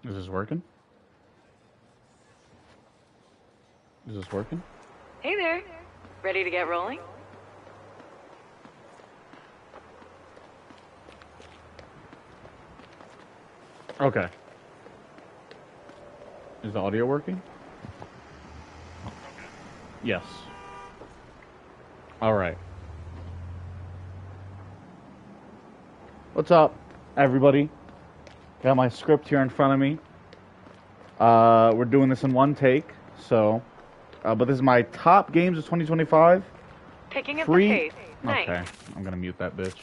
Is this working? Is this working? Hey there. Ready to get rolling? Okay. Is the audio working? Yes. Alright. What's up, everybody? Got my script here in front of me. We're doing this in one take, so... but this is my top games of 2025. Picking up the pace. Nice. Okay, I'm gonna mute that bitch.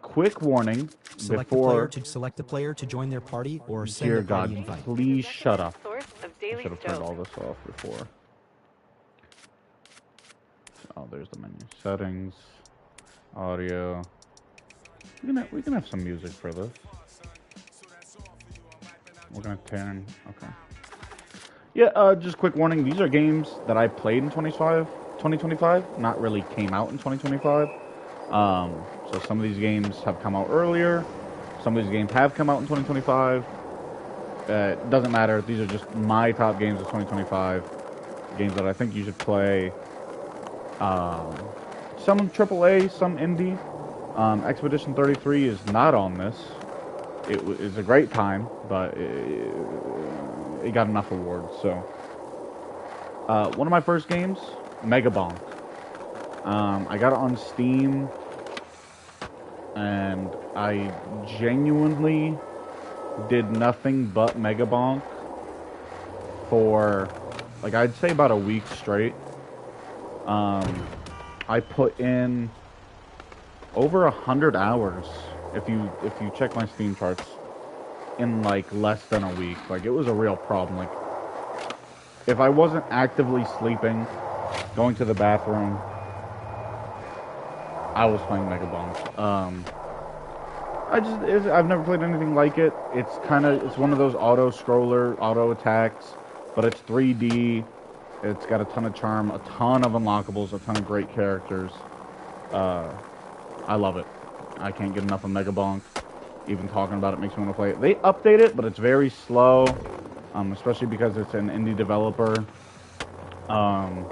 Quick warning Select before... select a player to join their party or send Dear a party God, invite. please shut up. Source of I daily should have turned stoke. all this off before. Oh, there's the menu. Settings. Audio. We can have some music for this. We're gonna turn... Okay. Yeah, just quick warning. These are games that I played in 2025. Not really came out in 2025. So some of these games have come out earlier. Some of these games have come out in 2025. It doesn't matter. These are just my top games of 2025. Games that I think you should play. Some AAA, some indie. Expedition 33 is not on this. It is a great time, but it got enough awards. So, one of my first games, Megabonk. I got it on Steam, and I genuinely did nothing but Megabonk for, like, I'd say about a week straight. I put in over 100 hours, if you check my Steam charts, in like less than a week. Like, it was a real problem. Like, if I wasn't actively sleeping, going to the bathroom, I was playing Megabonk. I've never played anything like it. It's one of those auto scroller, auto attacks, but it's 3D. It's got a ton of charm, a ton of unlockables, a ton of great characters. I love it. I can't get enough of Megabonk. Even talking about it makes me want to play it. They update it, but it's very slow, especially because it's an indie developer. I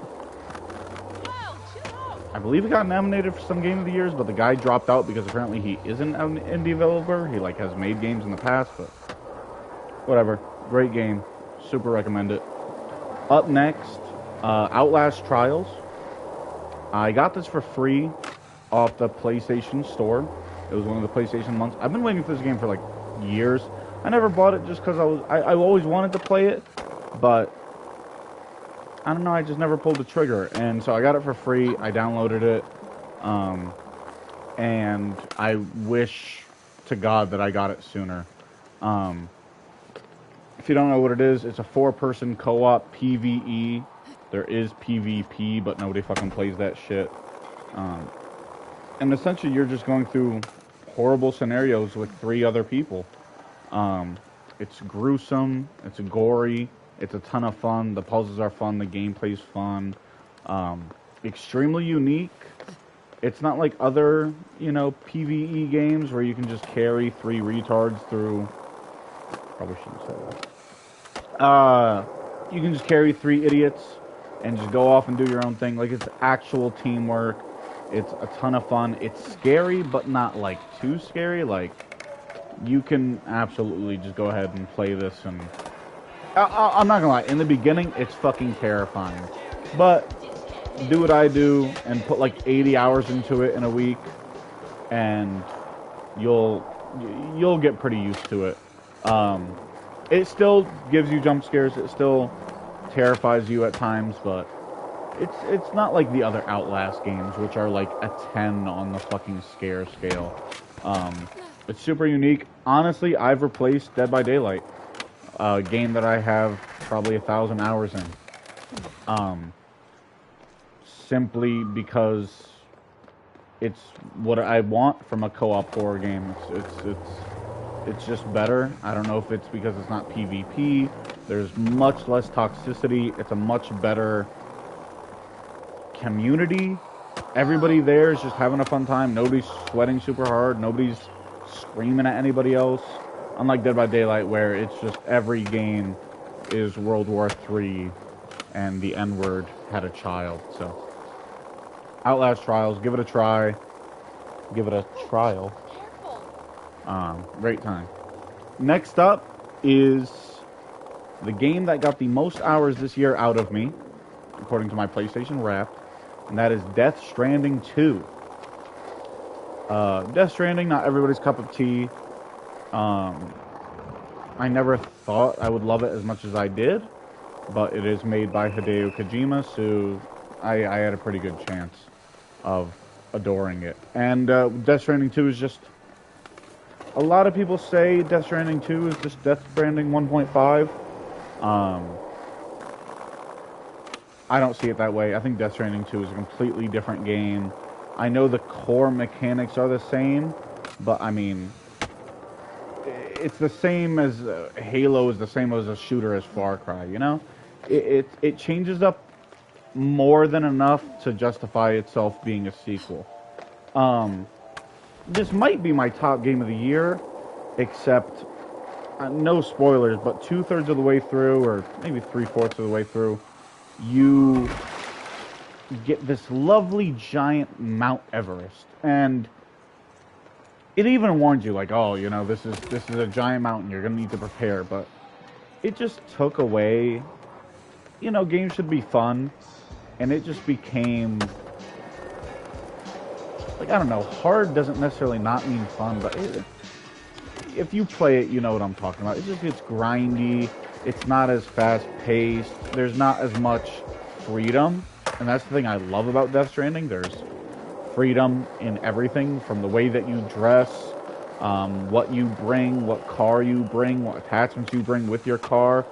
believe it got nominated for some Game of the Years, but the guy dropped out because apparently he isn't an indie developer. He like has made games in the past, but whatever. Great game. Super recommend it. Up next, Outlast Trials. I got this for free off the PlayStation Store. It was one of the PlayStation months. I've been waiting for this game for like years. I never bought it just because I always wanted to play it, but I don't know, I just never pulled the trigger. And so I got it for free. I downloaded it. And I wish to God that I got it sooner. If you don't know what it is, it's a 4-person co-op PvE. There is PvP, but nobody fucking plays that shit. And essentially you're just going through horrible scenarios with 3 other people. It's gruesome, it's gory, it's a ton of fun, the puzzles are fun, the gameplay's fun. Extremely unique. It's not like other, PvE games where you can just carry 3 retards through... Probably shouldn't say that. You can just carry 3 idiots and just go off and do your own thing. Like, it's actual teamwork. It's a ton of fun. It's scary, but not, like, too scary. Like, you can absolutely just go ahead and play this. And I'm not gonna lie. In the beginning, it's fucking terrifying. But do what I do and put, like, 80 hours into it in a week, and you'll get pretty used to it. It still gives you jump scares. It still terrifies you at times, but it's not like the other Outlast games, which are like a 10 on the fucking scare scale. It's super unique. Honestly, I've replaced Dead by Daylight, a game that I have probably 1,000 hours in. Simply because it's what I want from a co-op horror game. It's just better. I don't know if it's because it's not PvP. There's much less toxicity. It's a much better community. Everybody there is just having a fun time. Nobody's sweating super hard. Nobody's screaming at anybody else. Unlike Dead by Daylight, where it's just every game is World War III and the N-word had a child. So, Outlast Trials, give it a try. Give it a trial. Great time. Next up is the game that got the most hours this year out of me, according to my PlayStation Wrapped, and that is Death Stranding 2. Death Stranding, not everybody's cup of tea. I never thought I would love it as much as I did, but it is made by Hideo Kojima, so I had a pretty good chance of adoring it. And Death Stranding 2 is just... A lot of people say Death Stranding 2 is just Death Stranding 1.5. I don't see it that way. I think Death Stranding 2 is a completely different game. I know the core mechanics are the same, but I mean... It's the same as Halo is the same as a shooter as Far Cry, you know? It changes up more than enough to justify itself being a sequel. This might be my top game of the year, except, no spoilers, but 2/3 of the way through, or maybe 3/4 of the way through, you get this lovely giant Mount Everest, and it even warns you, like, oh, you know, this is a giant mountain, you're gonna need to prepare, but it just took away, you know, games should be fun, and it just became, like, I don't know, hard doesn't necessarily not mean fun, but if you play it, you know what I'm talking about. It just gets grindy, it's not as fast-paced, there's not as much freedom, and that's the thing I love about Death Stranding. There's freedom in everything, from the way that you dress, what you bring, what car you bring, what attachments you bring with your car.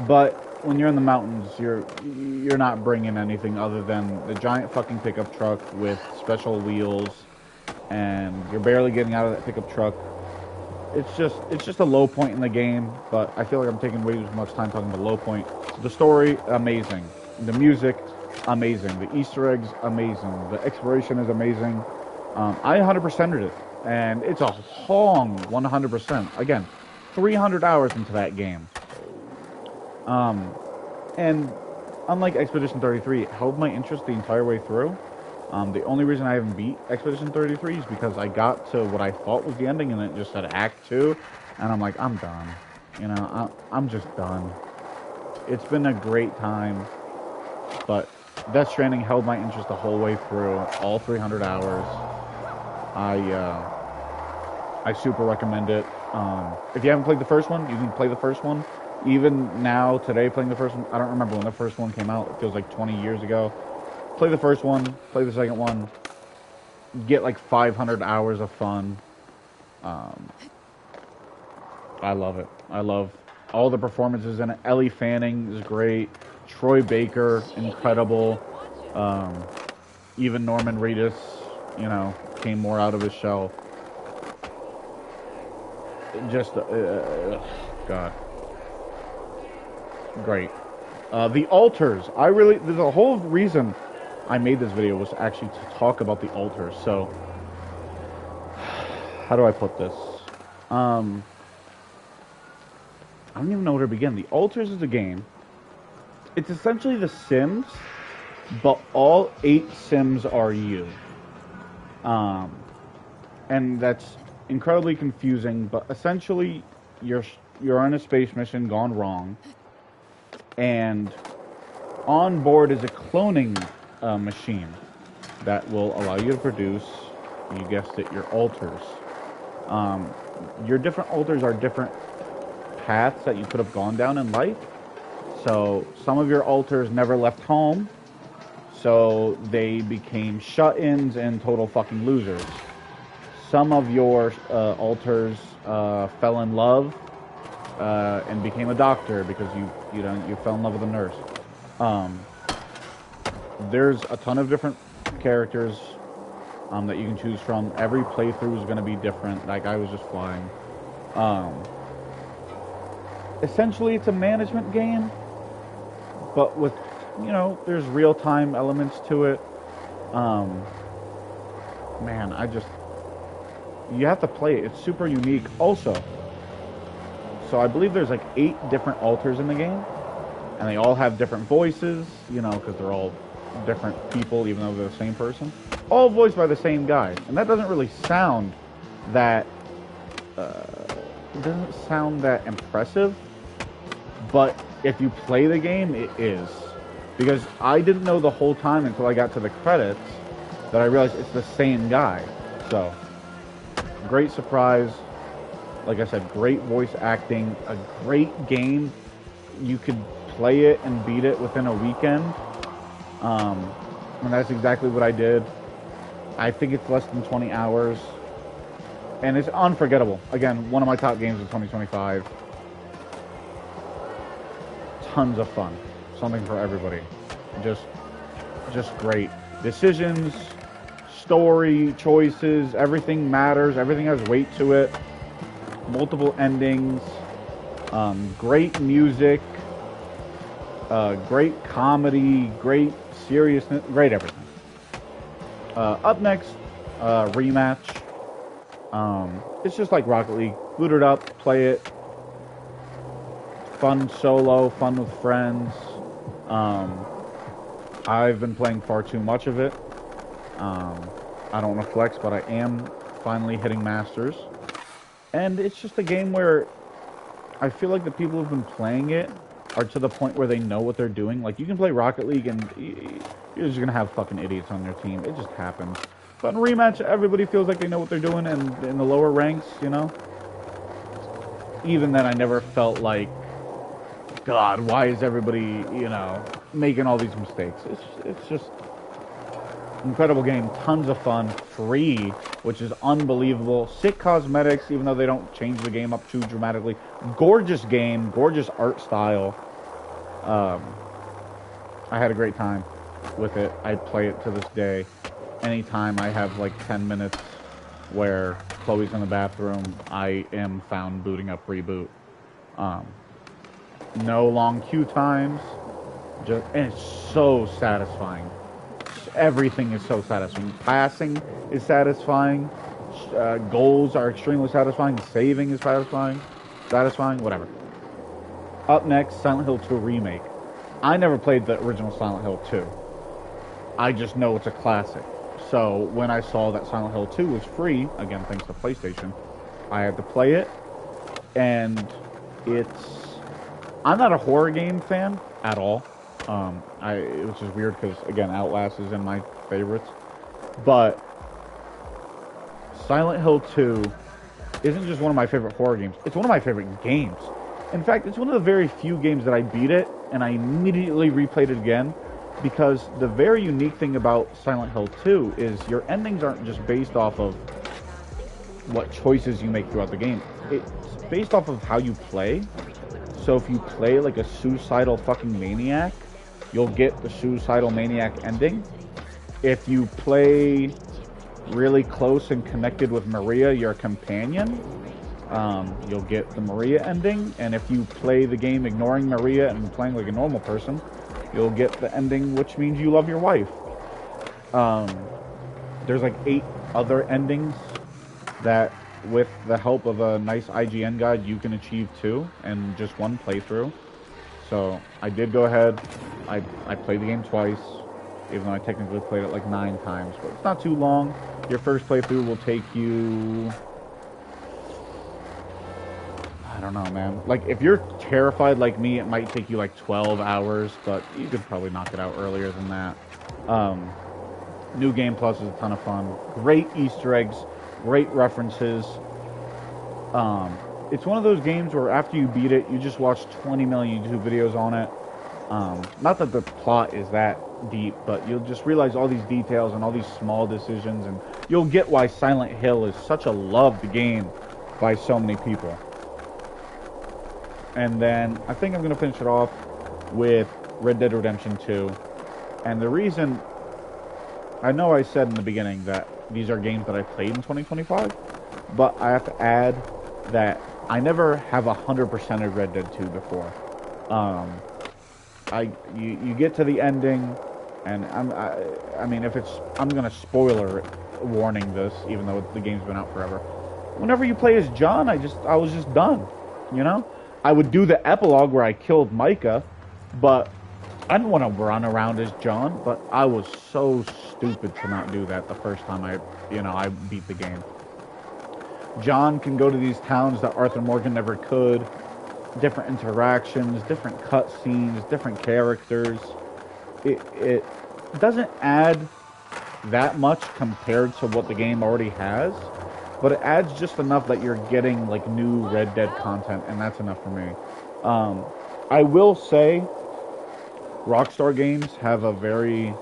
But when you're in the mountains, you're not bringing anything other than the giant fucking pickup truck with special wheels, and you're barely getting out of that pickup truck. It's just a low point in the game, but I feel like I'm taking way too much time talking about the low point. The story, amazing. The music, amazing. The Easter eggs, amazing. The exploration is amazing. I 100%ed it, and it's a long 100%. Again, 300 hours into that game. And unlike Expedition 33, it held my interest the entire way through. The only reason I haven't beat Expedition 33 is because I got to what I thought was the ending, and it just said Act 2, and I'm like, I'm done. You know, I'm just done. It's been a great time, but Death Stranding held my interest the whole way through, all 300 hours. I super recommend it. If you haven't played the first one, you can play the first one. Even now, today, playing the first one, I don't remember when the first one came out. It feels like 20 years ago. Play the first one, play the second one, get like 500 hours of fun. I love it. I love all the performances in it. Ellie Fanning is great. Troy Baker, incredible. Even Norman Reedus, you know, came more out of his shell. Just, God. Great. The altars. There's a whole reason I made this video was actually to talk about the altars. So, how do I put this? I don't even know where to begin. The altars is a game. It's essentially The Sims, but all 8 Sims are you. And that's incredibly confusing, but essentially you're on a space mission gone wrong, and on board is a cloning machine that will allow you to produce, you guessed it, your altars. Your different altars are different paths that you could have gone down in life. So some of your altars never left home, so they became shut-ins and total fucking losers. Some of your altars fell in love and became a doctor because you fell in love with a nurse. There's a ton of different characters that you can choose from. Every playthrough is going to be different. That guy was just flying. Essentially, it's a management game, but with, you know, there's real-time elements to it. Man, you have to play it. It's super unique. Also, so I believe there's like 8 different alters in the game, and they all have different voices, you know, because they're all different people, even though they're the same person. All voiced by the same guy, and that doesn't really sound that impressive. But if you play the game, it is, because I didn't know the whole time until I got to the credits that I realized it's the same guy. So, great surprise. Like I said, great voice acting, a great game. You could play it and beat it within a weekend. And that's exactly what I did. I think it's less than 20 hours. And it's unforgettable. Again, one of my top games of 2025. Tons of fun. Something for everybody. Just great. Decisions, story, choices, everything matters. Everything has weight to it. Multiple endings. Great music. Great comedy. Great seriousness. Great everything. Up next, Rematch. It's just like Rocket League. Boot it up, play it. Fun solo, fun with friends. I've been playing far too much of it. I don't want to flex, but I am finally hitting Masters. And it's just a game where I feel like the people who've been playing it are to the point where they know what they're doing. Like, you can play Rocket League and you're just going to have fucking idiots on your team. It just happens. But in Rematch, everybody feels like they know what they're doing, and in the lower ranks, you know? Even then, I never felt like, God, why is everybody, you know, making all these mistakes? It's just incredible game, tons of fun, free, which is unbelievable. Sick cosmetics, even though they don't change the game up too dramatically. Gorgeous game, gorgeous art style. I had a great time with it. I play it to this day. Anytime I have like 10 minutes where Chloe's in the bathroom, I am found booting up Reboot. No long queue times, and it's so satisfying. Everything is so satisfying. Passing is satisfying. Goals are extremely satisfying. Saving is satisfying. Whatever. Up next, Silent Hill 2 Remake. I never played the original Silent Hill 2. I just know it's a classic. So when I saw that Silent Hill 2 was free, again thanks to PlayStation, I had to play it. And I'm not a horror game fan at all. Which is weird because, again, Outlast is in my favorites. But Silent Hill 2 isn't just one of my favorite horror games. It's one of my favorite games. In fact, it's one of the very few games that I beat it, and I immediately replayed it again. Because the very unique thing about Silent Hill 2 is your endings aren't just based off of what choices you make throughout the game. It's based off of how you play. So if you play like a suicidal fucking maniac, you'll get the suicidal maniac ending. If you play really close and connected with Maria, your companion, you'll get the Maria ending. And if you play the game ignoring Maria and playing like a normal person, you'll get the ending, which means you love your wife. There's like 8 other endings that, with the help of a nice IGN guide, you can achieve too, and just one playthrough. So I did go ahead. I played the game twice, even though I technically played it like 9 times. But it's not too long. Your first playthrough will take you, I don't know, man. Like, if you're terrified like me, it might take you like 12 hours, but you could probably knock it out earlier than that. New Game Plus is a ton of fun. Great Easter eggs, great references. It's one of those games where after you beat it, you just watch 20 million YouTube videos on it. Not that the plot is that deep, but you'll just realize all these details and all these small decisions, and you'll get why Silent Hill is such a loved game by so many people. And then I think I'm going to finish it off with Red Dead Redemption 2. And the reason, I know I said in the beginning that these are games that I played in 2025, but I have to add that I never have 100% of Red Dead 2 before. You get to the ending, and I mean, I'm going to spoiler warning this, even though the game's been out forever. whenever you play as John, I was just done, you know? I would do the epilogue where I killed Micah, but I didn't want to run around as John, but I was so stupid to not do that the first time I beat the game. John can go to these towns that Arthur Morgan never could. Different interactions, different cutscenes, different characters. It doesn't add that much compared to what the game already has, but it adds just enough that you're getting like new Red Dead content, and that's enough for me. I will say Rockstar Games have a very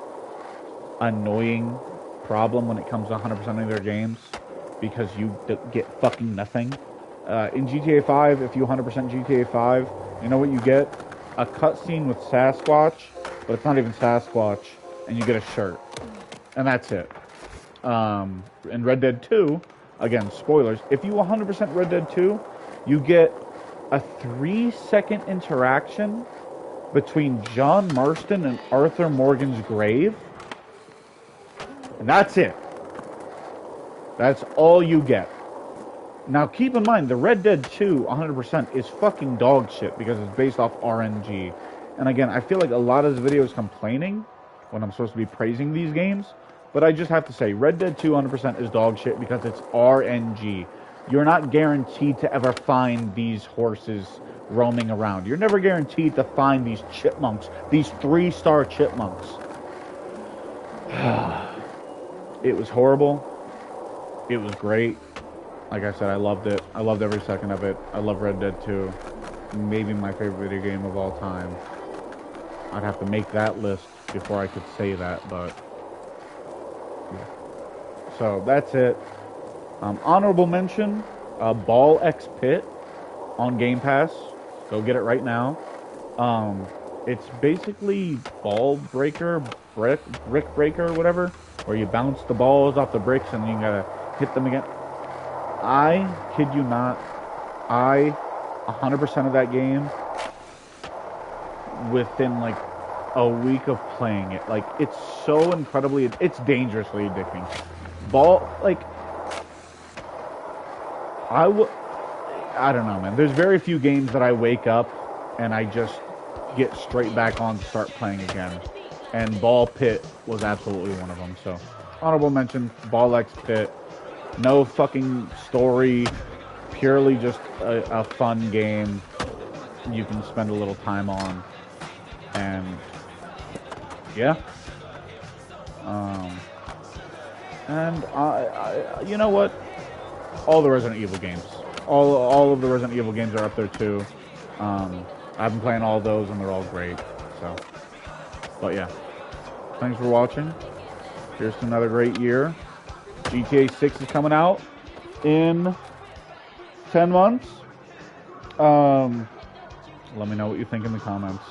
annoying problem when it comes to 100%ing their games, because you get fucking nothing. In GTA 5, if you 100% GTA 5, you know what you get? A cutscene with Sasquatch, but it's not even Sasquatch, and you get a shirt. And that's it. In Red Dead 2, again, spoilers, if you 100% Red Dead 2, you get a 3-second interaction between John Marston and Arthur Morgan's grave. And that's it. That's all you get. Now, keep in mind, the Red Dead 2 100% is fucking dog shit because it's based off RNG. And again, I feel like a lot of this video is complaining when I'm supposed to be praising these games. But I just have to say, Red Dead 2 100% is dog shit because it's RNG. You're not guaranteed to ever find these horses roaming around. You're never guaranteed to find these chipmunks, these 3-star chipmunks. It was horrible. It was great. Like I said, I loved it. I loved every second of it. I love Red Dead 2. Maybe my favorite video game of all time. I'd have to make that list before I could say that, but yeah. So that's it. Honorable mention, Ball X Pit on Game Pass. Go get it right now. It's basically ball breaker, brick breaker, whatever, where you bounce the balls off the bricks and you gotta hit them again. I kid you not, 100% of that game within like a week of playing it. Like, it's so incredibly, it's dangerously addicting. I don't know, man. There's very few games that I wake up and I just get straight back on to start playing again. And Ball Pit was absolutely one of them. So, honorable mention, Ball X Pit. No fucking story, purely just a fun game you can spend a little time on. And yeah. You know what? All the Resident Evil games. All of the Resident Evil games are up there too. I've been playing all of those and they're all great. So, but yeah. Thanks for watching. Here's to another great year. GTA 6 is coming out in 10 months. Let me know what you think in the comments.